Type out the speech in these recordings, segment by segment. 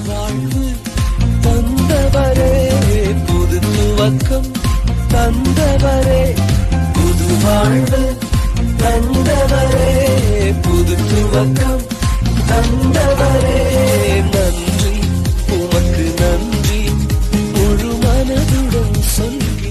வாழ்வு தந்தவரே, புது துவக்கம் தந்தவரே, புது வாழ்வு தந்தவரே, புது துவக்கம் தந்தவரே, நன்றி உமக்கு நன்றி, முழு மனதுடன் சொல்கின்றோம்.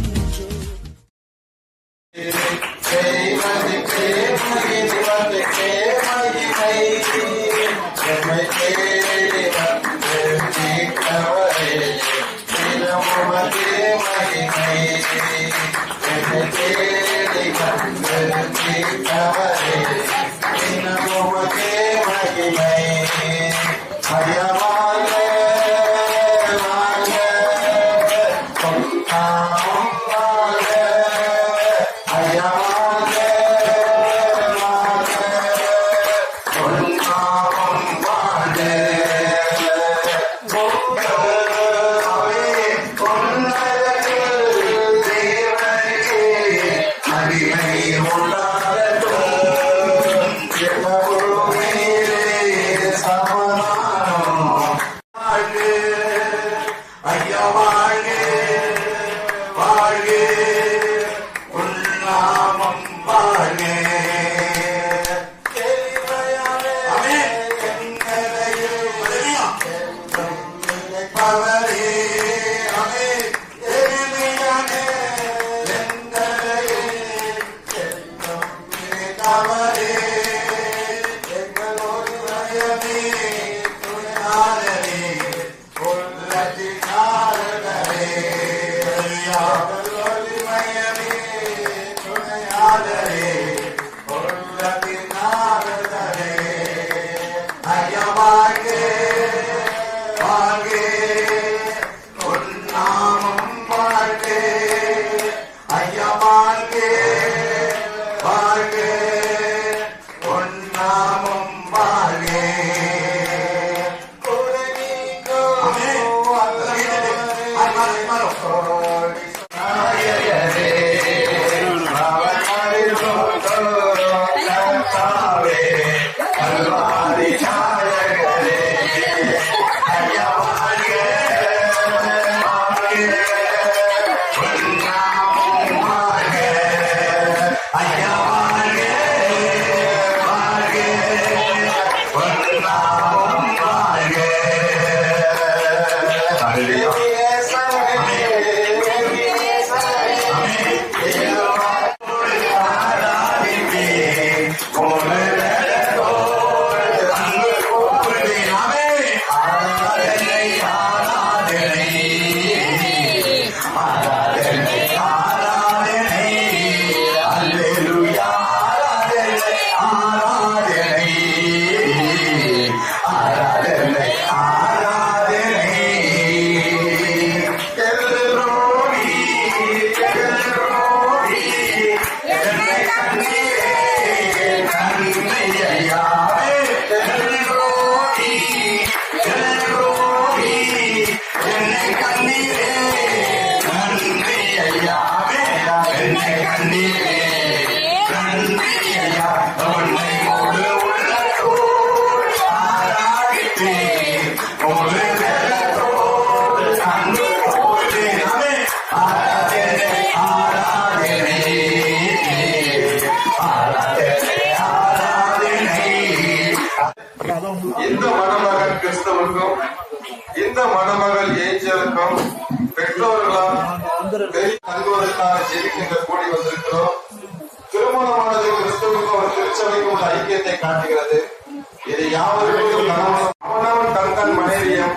இந்த மணமகன் கிறிஸ்தவருக்கும் இந்த மணமகள் ஏஞ்சலுக்கும் பெற்றோர்களால் தங்குவதற்காக ஜெபிக்கின்ற கூடி வந்திருக்கிறோம். திருமணமானது கிறிஸ்தவருக்கும் ஒரு திருச்சபைக்கும் உள்ள ஐக்கியத்தை காட்டுகிறது. இது யாவருக்கும் அவனவன் தன் மனைவியும்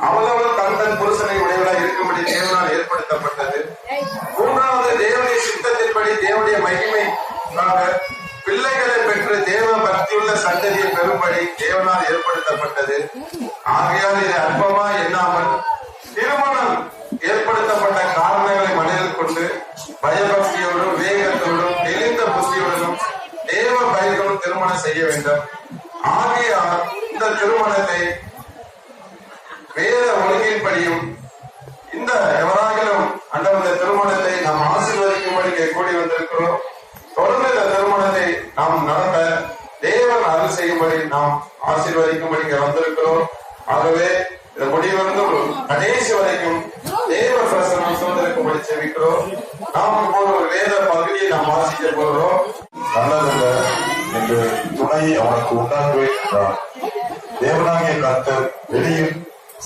அவனவன் தன் புருஷனை உடையவராக இருக்கும்படி தேவனால் ஏற்படுத்தப்பட்டது. மூன்றாவது, தேவனுடைய சித்தத்தின்படி தேவனுடைய மகிமைக்காக பிள்ளைகளை பெற்று தேவ பக்தியுள்ள சந்ததியை பெறும்படி தேவனால் ஏற்படுத்தப்பட்டது. ஆகையால் இதை அற்பமா எண்ணாமல் திருமணம் ஏற்படுத்தப்பட்ட காரணங்களை மனதில் கொண்டு பயபக்தியோடும் வேகத்தோடும் தெளிந்த புத்தியோடும் தேவ பயத்தோடும் திருமணம் செய்ய வேண்டும். ஆகையால் இந்த திருமணத்தை வேத ஒழுங்கின்படியும் இந்த எவராகிலும் அந்த திருமணத்தை நாம் ஆசீர்வதிக்கும்படி கூடி வந்திருக்கிறோம். தொடர்ந்து இந்த திருமணத்தை நாம் நடத்த தேவன் அருள் செய்யும்படி நாம் ஆசீர்வதிக்கும்படி வந்திருக்கிறோம். ஆகவே இந்த முடிவிலிருந்து கடைசி வரைக்கும் தேவ பிரசனம் சூழ்ந்திருக்கும்படி செவிக்கிறோம். நாம் இப்போ ஒரு வேத பகுதியை நாம் வாசிக்க போகிறோம். நல்லதல்ல என்று துணை அவனுக்கு உண்டாகவே என்றார். தேவனாகிய கர்த்தர் வெளியில்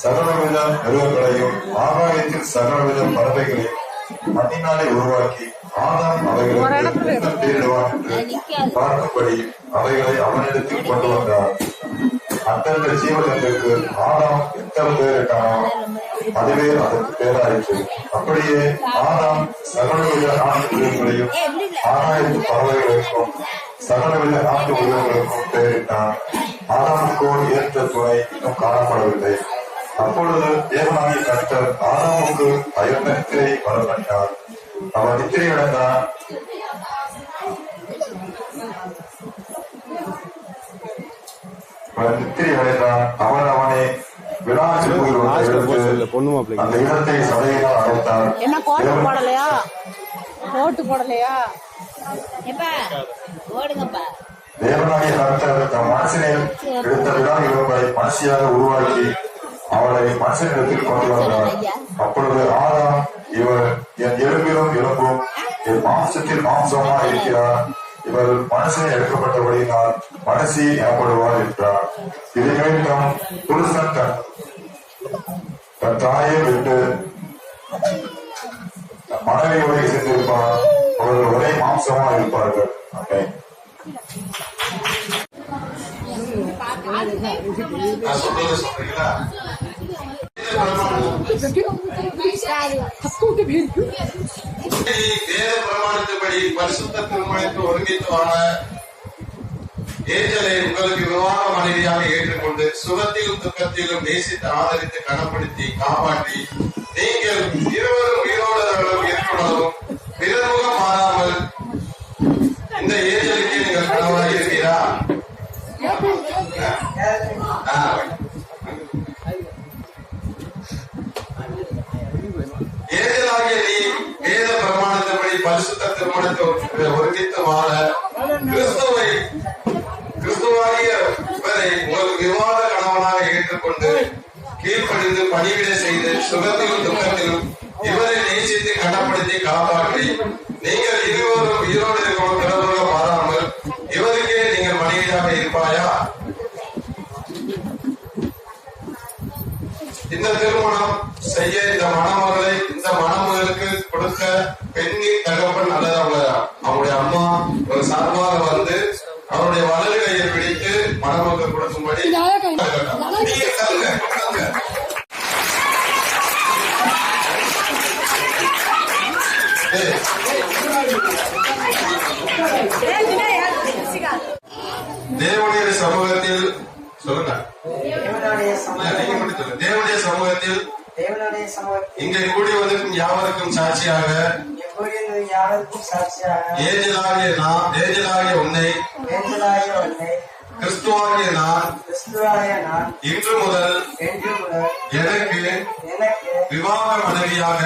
சகலவித மிருகங்களையும் ஆகாயத்தில் சகலவித பறவைகளையும் மண்ணினாலே உருவாக்கி ஆதாம் அவைகளுக்கு என்ன பெயரிடுவான் என்று பார்க்கும்படி அவைகளை அவனிடத்தில் கொண்டு வந்தார். அந்தந்த ஜீவஜந்துக்கு ஆதாம் எத்தனை பெயரிட்டானோ அதுவே அதற்கு பேராயிற்று. அப்படியே ஆதாம் சகலவித நாட்டு மிருகங்களையும் ஆகாயத்து பறவைகளுக்கும் சகலவித நாட்டு மிருகங்களுக்கும் பெயரிட்டான். ஆதாமுக்கோ ஏற்ற துணை இன்னும் காணப்படவில்லை. அப்பொழுது தேவனாகிய கர்த்தர் ஆதாமுக்கு அயர்ந்த நித்திரை வரப்பட்டார். அவன் நித்திரை அடைந்தான். அவன் அவனை விழாச்சில் அந்த இடத்தை சதையினால் அடைத்தான். என்ன கோட்டு போடலையா? கோட்டு போடலையா? தேவனாகிய கர்த்தர் தம் மனுஷனை எடுத்த விழா இவர்களை மனுஷியாக உருவாக்கி அவளை மனுஷனிடத்தில் கொண்டு வந்தார். அப்பொழுது ஆதாம், இவர் என் எலும்பிலும் எலும்பும் என் மாம்சத்தில் மாம்சமா இருக்கிறார். இவர் மனுஷனை எடுக்கப்பட்டபடியினால் மனுஷி எனப்படுவார் என்றார். இதைமேல் தம் புருஷன் தன் தாயை விட்டு மனைவியோடு சேர்ந்திருப்பார். அவர்கள் ஒரே மாம்சமா இருப்பார்கள். சொல்றீங்களா? வேத பிரமாணத்தின்படி பரிசுத்த திருமணத்தை ஒருங்கித்து வாழ ஏஞ்சலை உங்களுக்கு விவாக மனைவியாக ஏற்றுக்கொண்டு சுகத்திலும் துக்கத்திலும் நேசித்து ஆதரித்து கனப்படுத்தி காப்பாற்றி நீங்கள் இருவரும் உயிரோடு ஏற்படவும் பிறமுகம் மாறாமல் இந்த ஏஞ்சலுக்கு நீங்கள் கணவராக இருக்கிறீரா? ஏஞ்சலாகிய நீ வேத பிரமாணத்தின்படி பரிசுத்த திருமணத்தை ஒருங்கித்து வாழ கிறிஸ்துவாகிய இவரை உங்களுக்கு விவாத கணவனாக ஏற்றுக்கொண்டு கீழ்ப்படிந்து பணிவிடை செய்து சுகத்திலும் துக்கத்திலும் இவரை நேசித்து கனப்படுத்தி காப்பாற்றி நீங்கள் இருவரும் உயிரோடு இருக்கணும் பிறகு மாறாமல் இவருக்கே நீங்கள் மனைவியாக இருப்பாயா? இந்த திருமணம் செய்ய இந்த மணமகளுக்கு கொடுக்க பெண்ணின் தகப்பன் நல்லதா? அவருடைய அம்மா ஒரு சார்பாக வந்து அவருடைய வலது கையை பிடித்து மணமக்கள் கொடுக்கும்படி தேவனுடைய சமூகத்தில் சொல்லுங்க. தேவனுடைய சமூகத்தில் இங்கே கூடி வந்திருக்கும் யாவருக்கும் சாட்சியாக ஏஞ்சலாகிய உன்னை கிறிஸ்துவாகிய நான் இன்று முதல் எனக்கு விவாக மனைவியாக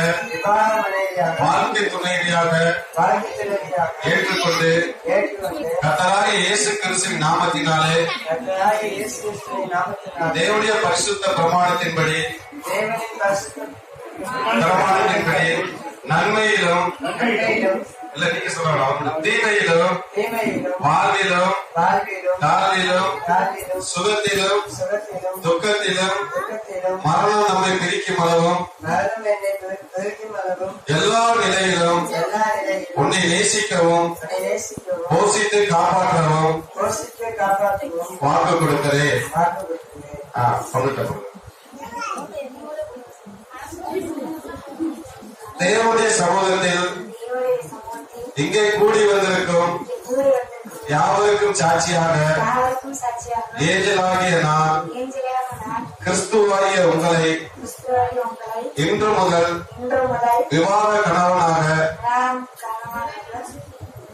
வாழ்க்கை துணைவியாக ஏற்றுக்கொண்டு கர்த்தராகிய இயேசு கிறிஸ்துவின் நாமத்தினாலே தேவனுடைய பரிசுத்த பிரமாணத்தின்படி நன்மையிலும் இல்ல நீங்க சொல்லலாம் தீமையிலும் வாழ்விலும் தாழ்விலும் சுகத்திலும் துக்கத்திலும் மரணம் நம்மை பிரிக்கும் அளவும் எல்லா நிலையிலும் உன்னை நேசிக்கவும் போஷித்து காப்பாற்றவும் வாக்கு கொடுக்கிறே. தேவனுடைய சமூகத்தில் இங்கே கூடி வந்திருக்கும் யாவருக்கும் சாட்சியாக ஏஞ்சலாகிய நான் கிறிஸ்துவாகிய உங்களை இன்று முதல் விவாக கணவனாக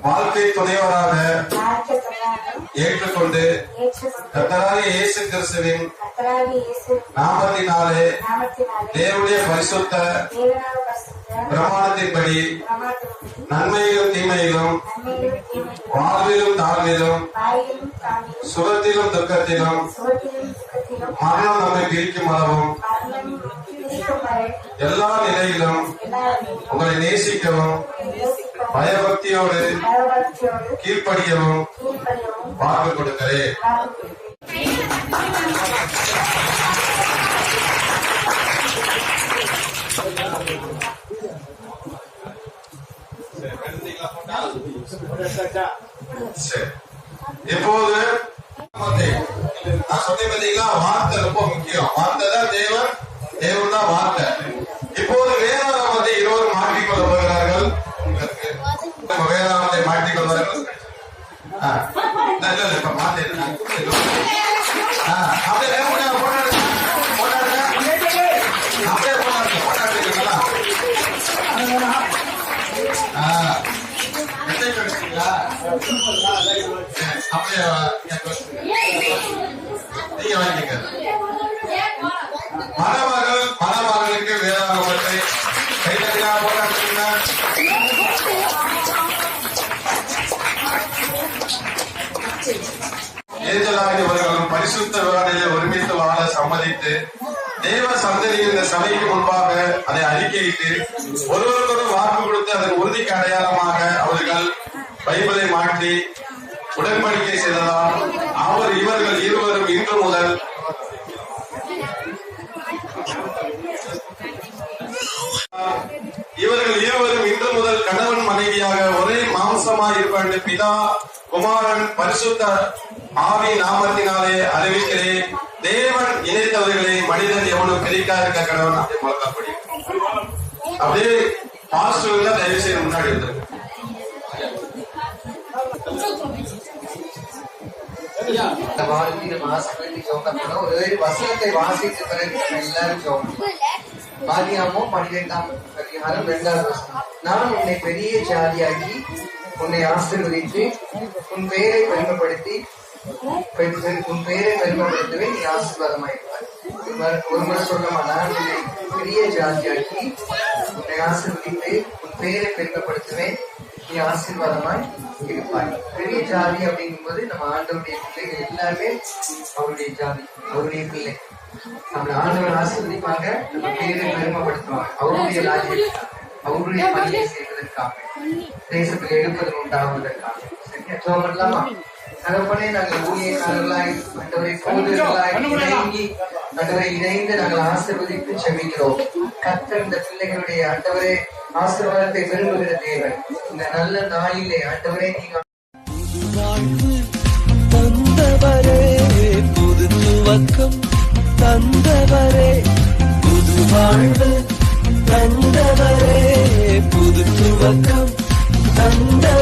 வாழ்க்கை துணைவராக ஏற்றுக்கொண்டு கர்த்தராகிய இயேசு கிறிஸ்துவின் நாமத்தினாலே தேவனுடைய பரிசுத்த பிரமாணத்தின்படி நன்மையிலும் தீமையிலும் வாழ்விலும் தாழ்விலும் சுகத்திலும் துக்கத்திலும் மரணம் நம்மை பிரிக்கும் அளவும் எல்லா நிலையிலும் உங்களை நேசிக்கவும் பயபக்தியோடு கீழ்ப்படியவும் வாக்கு கொடுக்கிறேன். சரி, இப்போது நான் சொன்னேன் பார்த்தீங்களா, வார்த்தை ரொம்ப முக்கியம். வார்த்தை தான் தேவன், தேவன் தான் வார்த்தை. இப்போது வேதாகமத்தை இருவரும் மாற்றிக்கொள்ள போகிறார்கள். வேதாகமத்தை மாற்றிக்கொள்வார்கள். இப்ப மாத்திருக்காங்க. அப்படியே அப்படியே போட்டாடுங்களா? அப்படியே நீங்க வாங்கிக்க. மணமகளுக்கு வேதாகமத்தை கைதட்டியா போட்டாடுங்க. ஏஞ்சலாகியவர்களும் பரிசுத்த வேளையிலே ஒருமித்து வாழ சம்மதித்து தேவ சந்ததியின் இந்த சபைக்கு முன்பாக அதை அறிக்கையிட்டு ஒருவருக்கொரு வாக்கு கொடுத்து அதன் உறுதிக்கு அடையாளமாக அவர்கள் பைபிளை மாற்றி உடன்படிக்கை செய்ததால் இவர்கள் இருவரும் இன்று முதல் கணவன் மனைவியாக ஒரே மாம்சமாய் இருப்பது பிதா குமாரன் பரிசுத்த ஆவி நாமத்தினாலே அறிவிக்கிறேன். தேவன் இணைத்தவர்களை மனிதன் எவனும் பிரிக்கா இருக்க கடவுள் அப்படி முழக்கப்படி. அப்படியே பாஸ்டர் தயவு செய்து முன்னாடி வந்துருக்கு. ஒரு வசனத்தை வாசித்த பிறகு எல்லாரும் சோகம். ஆதியாகமம் 12ஆம் அதிகாரம் 2வது வசனம். நான் உன்னை பெரிய ஜாதியாக்கி உன்னை ஆசீர்வதித்து உன் பெயரை பெருமைப்படுத்தி உன் பெயரை பெருமைப்படுத்தவே நீ ஆசீர்வாதமாயிருப்பாய். ஒரு முறை சொல்லமா, நான் உன்னை பெரிய ஜாதியாக்கி உன்னை ஆசீர்வதித்து உன் பெயரை பெருமைப்படுத்துவேன், நீ ஆசீர்வாதமாய் இருப்பாய். பெரிய ஜாதி அப்படிங்கும் போது நம்ம ஆண்டவருடைய பிள்ளைகள் எல்லாருமே அவருடைய ஜாதி, அவருடைய பிள்ளை. நம்ம ஆண்டவர் ஆசீர்வதிப்பாங்க, நம்ம பேரை பெருமைப்படுத்துவாங்க. அவருடைய ராஜ்யத்திற்காக, அவருடைய பணியை செய்வதற்காக, தேசத்தில் எடுப்பது உண்டாவதற்காக. சரியா? ஜெபம் பண்ணலாமா? தகப்பனே, நாங்கள் ஊழியக்காரர்களாய் ஆண்டவரை போதர்களாய் ஆண்டவரை இணைந்து நாங்கள் ஆசீர்வதித்து செபிக்கிறோம். கர்த்தர் இந்த பிள்ளைகளுடைய ஆண்டவரே ஆசீர்வாதத்தை விரும்புகிற தேவன். இந்த நல்ல நாளிலே ஆண்டவரே நீங்க தந்தவரே, புது துவக்கம் தந்தவரே, புது வாழ்வு தந்தவரே, புது துவக்கம் தந்தவரே.